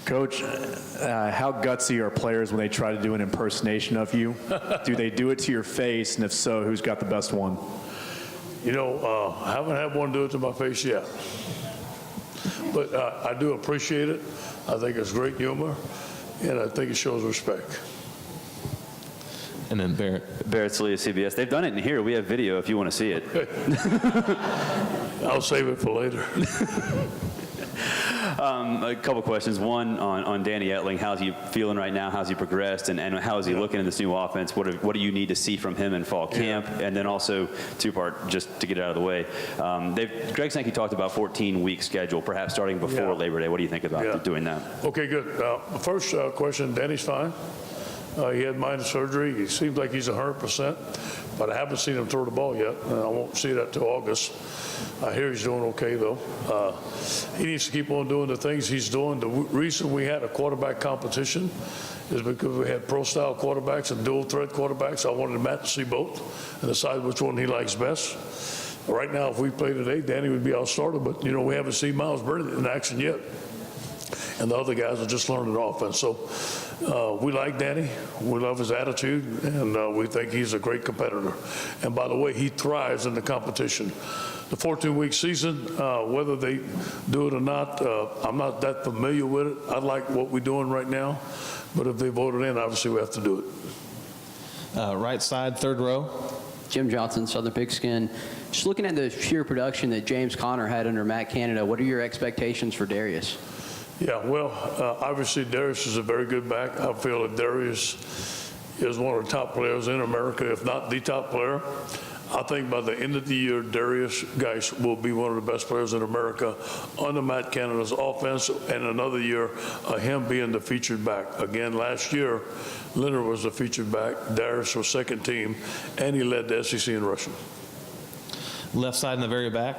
Coach, how gutsy are players when they try to do an impersonation of you? Do they do it to your face, and if so, who's got the best one? You know, I haven't had one do it to my face yet. But I do appreciate it. I think it's great humor, and I think it shows respect. And then Barrett. Barrett Celia, CBS. They've done it in here. We have video if you want to see it. I'll save it for later. A couple questions. One on Danny Etling. How's he feeling right now? How's he progressed? And how is he looking in this new offense? What do you need to see from him in fall camp? And then also, two-part, just to get it out of the way. Greg Sankey talked about 14-week schedule, perhaps starting before Labor Day. What do you think about doing that? Okay, good. First question, Danny's fine. He had minor surgery. He seems like he's 100%, but I haven't seen him throw the ball yet. I won't see that till August. I hear he's doing okay, though. He needs to keep on doing the things he's doing. The reason we had a quarterback competition is because we had pro-style quarterbacks and dual-threat quarterbacks. I wanted Matt to see both and decide which one he likes best. Right now, if we play today, Danny would be our starter, but, you know, we haven't seen Miles Burnett in action yet. And the other guys are just learning the offense. So we like Danny. We love his attitude, and we think he's a great competitor. And by the way, he thrives in the competition. The 14-week season, whether they do it or not, I'm not that familiar with it. I like what we're doing right now. But if they voted in, obviously we have to do it. Right side, third row. Jim Johnson, Southern Pigskin. Just looking at the sheer production that James Conner had under Matt Canada, what are your expectations for Darius? Yeah, well, obviously Darius is a very good back. I feel that Darius is one of the top players in America, if not the top player. I think by the end of the year, Darius Geis will be one of the best players in America under Matt Canada's offense, and another year, him being the featured back. Again, last year, Leonard was the featured back, Darius was second team, and he led the SEC in rushing. Left side in the very back.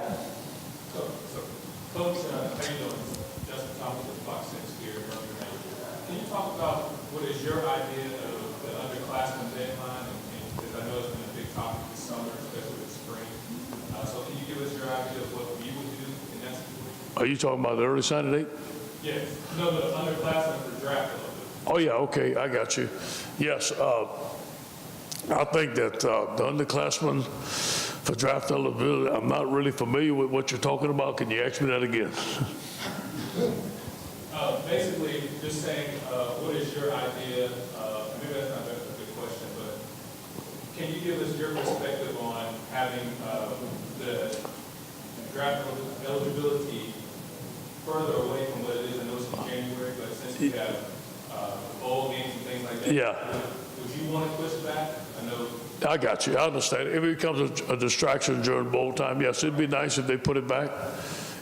Coach, how you doing? Fox 6 here. Can you talk about what is your idea of the underclassmen deadline? Because I know it's been a big topic this summer, especially with spring. So can you give us your idea of what you would do in that situation? Are you talking about the early signing date? Yes. No, the underclassmen for draft. Oh, yeah, okay, I got you. Yes, I think that the underclassmen for draft eligibility, I'm not really familiar with what you're talking about. Can you ask me that again? Basically, just saying, what is your idea? Maybe that's not a good question, but can you give us your perspective on having the draft eligibility further away from what it is? I know it's in January, but since we have bowl games and things like that, would you want to push back? I got you. I understand. If it becomes a distraction during bowl time, yes, it'd be nice if they put it back.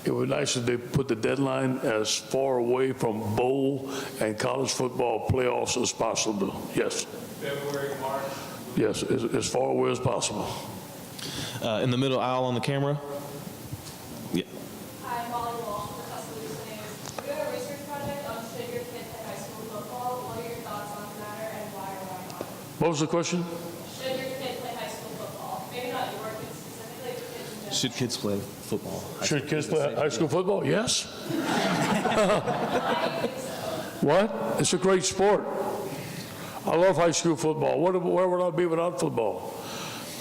It would be nice if they put the deadline as far away from bowl and college football playoffs as possible. Yes. February, March? Yes, as far away as possible. In the middle aisle on the camera. Yeah. Hi, Molly Walsh with Tuscaloosa News. We have a research project on should your kids play high school football. What are your thoughts on the matter and why or why not? What was the question? Should your kids play high school football? Maybe not your kids specifically, but kids in general. Should kids play football? Should kids play high school football? Yes. What? It's a great sport. I love high school football. Where would I be without football?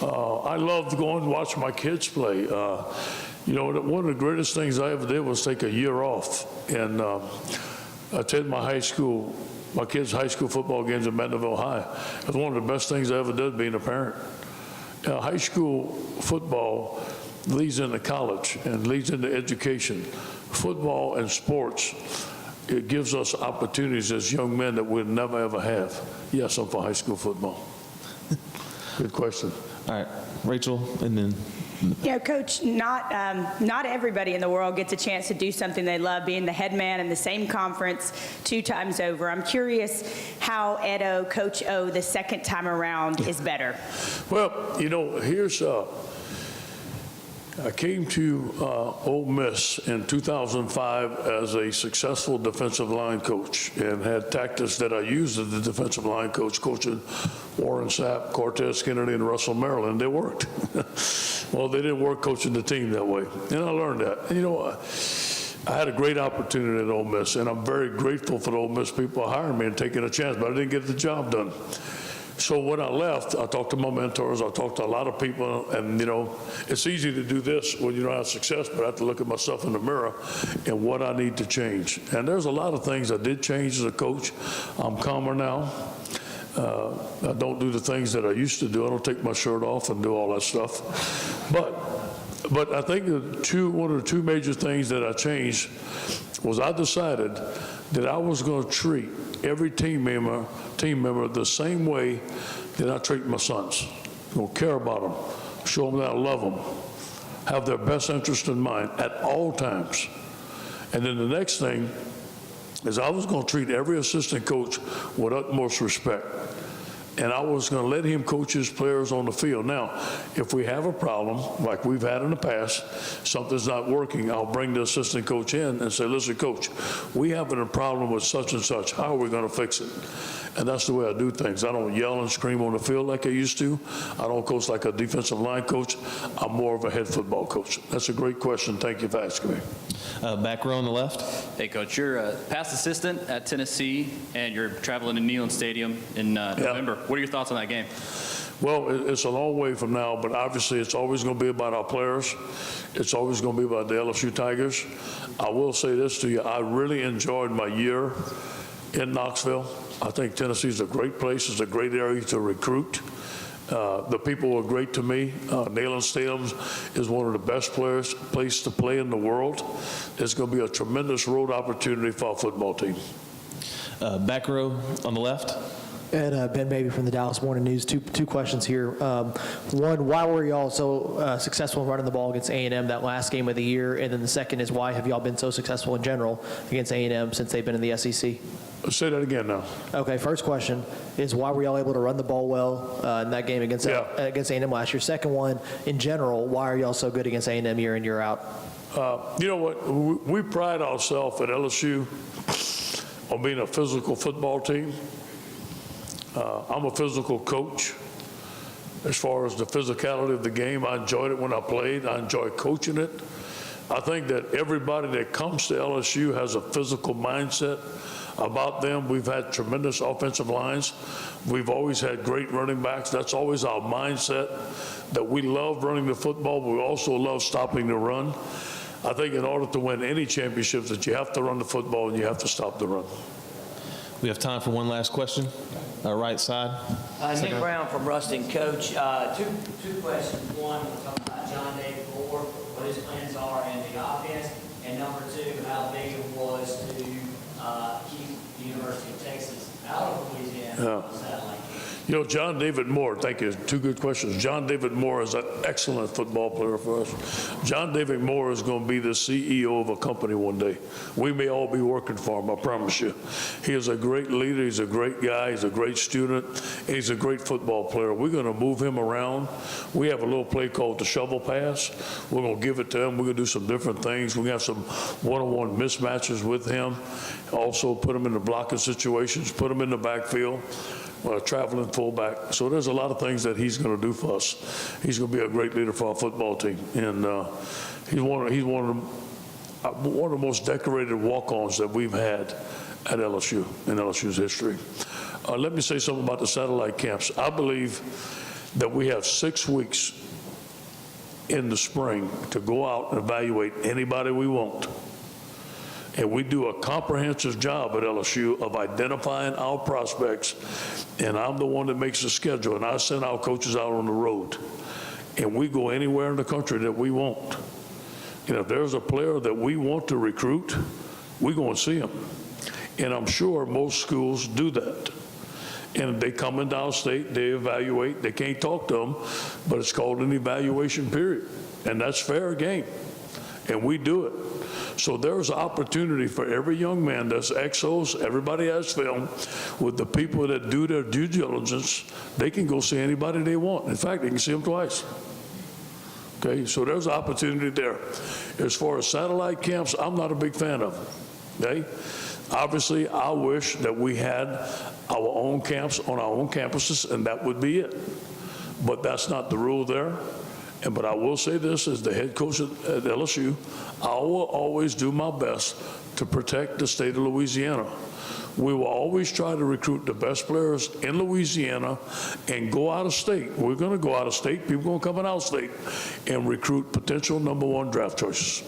I love going and watching my kids play. You know, one of the greatest things I ever did was take a year off and attend my kids' high school football games at Mandeville High. It was one of the best things I ever did being a parent. High school football leads into college and leads into education. Football and sports, it gives us opportunities as young men that we'll never ever have. Yes, I'm for high school football. Good question. All right, Rachel, and then. Yeah, Coach, not everybody in the world gets a chance to do something they love, being the head man in the same conference 2 times over. I'm curious how Edo, Coach O, the second time around is better. Well, you know, here's I came to Ole Miss in 2005 as a successful defensive line coach and had tactics that I used as a defensive line coach, coaching Warren Sapp, Cortez Kennedy, and Russell Maryland. They worked. Well, they didn't work coaching the team that way, and I learned that. And, you know, I had a great opportunity at Ole Miss, and I'm very grateful for the Ole Miss people hiring me and taking a chance, but I didn't get the job done. So when I left, I talked to my mentors, I talked to a lot of people, and it's easy to do this when you don't have success, but I have to look at myself in the mirror and what I need to change. And there's a lot of things I did change as a coach. I'm calmer now. I don't do the things that I used to do. I don't take my shirt off and do all that stuff. But I think one of the two major things that I changed was I decided that I was going to treat every team member the same way that I treat my sons. I'm going to care about them, show them that I love them, have their best interest in mind at all times. And then the next thing is I was going to treat every assistant coach with utmost respect. And I was going to let him coach his players on the field. Now, if we have a problem, like we've had in the past, something's not working, I'll bring the assistant coach in and say, listen, coach, we have a problem with such and such. How are we going to fix it? And that's the way I do things. I don't yell and scream on the field like I used to. I don't coach like a defensive line coach. I'm more of a head football coach. That's a great question. Thank you for asking me. Back row on the left. Hey, Coach, you're a past assistant at Tennessee, and you're traveling to Neyland Stadium in November. What are your thoughts on that game? Well, it's a long way from now, but obviously it's always going to be about our players. It's always going to be about the LSU Tigers. I will say this to you. I really enjoyed my year in Knoxville. I think Tennessee is a great place. It's a great area to recruit. The people were great to me. Neyland Stadium is one of the best place to play in the world. It's going to be a tremendous road opportunity for our football team. Back row on the left. Ed, Ben Baby from the Dallas Morning News. Two questions here. One, why were y'all so successful in running the ball against A&M that last game of the year? And then the second is, why have y'all been so successful in general against A&M since they've been in the SEC? Say that again now. Okay, first question is, why were y'all able to run the ball well in that game against A&M last year? Second one, in general, why are y'all so good against A&M year in, year out? You know what? We pride ourselves at LSU on being a physical football team. I'm a physical coach. As far as the physicality of the game, I enjoyed it when I played. I enjoy coaching it. I think that everybody that comes to LSU has a physical mindset about them. We've had tremendous offensive lines. We've always had great running backs. That's always our mindset, that we love running the football, but we also love stopping the run. I think in order to win any championships, that you have to run the football and you have to stop the run. We have time for one last question. Right side. Nick Brown from Ruston. Coach, two questions. One, we're talking about John David Moore, what his plans are in the offense, and number two, how big it was to keep the University of Texas out of Louisiana on satellite. You know, John David Moore, thank you. Two good questions. John David Moore is an excellent football player for us. John David Moore is going to be the CEO of a company one day. We may all be working for him, I promise you. He is a great leader. He's a great guy. He's a great student. He's a great football player. We're going to move him around. We have a little play called the shovel pass. We're going to give it to him. We're going to do some different things. We're going to have some one-on-one mismatches with him. Also put him in the blocking situations, put him in the backfield. Traveling fullback. So there's a lot of things that he's going to do for us. He's going to be a great leader for our football team. And he's one of the most decorated walk-ons that we've had at LSU in LSU's history. Let me say something about the satellite camps. I believe that we have 6 weeks in the spring to go out and evaluate anybody we want. And we do a comprehensive job at LSU of identifying our prospects, and I'm the one that makes the schedule, and I send our coaches out on the road. And we go anywhere in the country that we want. And if there's a player that we want to recruit, we go and see him. And I'm sure most schools do that. And they come into our state, they evaluate, they can't talk to them, but it's called an evaluation period. And that's fair game. And we do it. So there's an opportunity for every young man that's exos, everybody has film, with the people that do their due diligence, they can go see anybody they want. In fact, they can see them twice. Okay, so there's an opportunity there. As far as satellite camps, I'm not a big fan of them. Okay? Obviously, I wish that we had our own camps on our own campuses, and that would be it. But that's not the rule there. But I will say this, as the head coach at LSU, I will always do my best to protect the state of Louisiana. We will always try to recruit the best players in Louisiana and go out of state. We're going to go out of state. People are going to come in out of state and recruit potential #1 draft choices.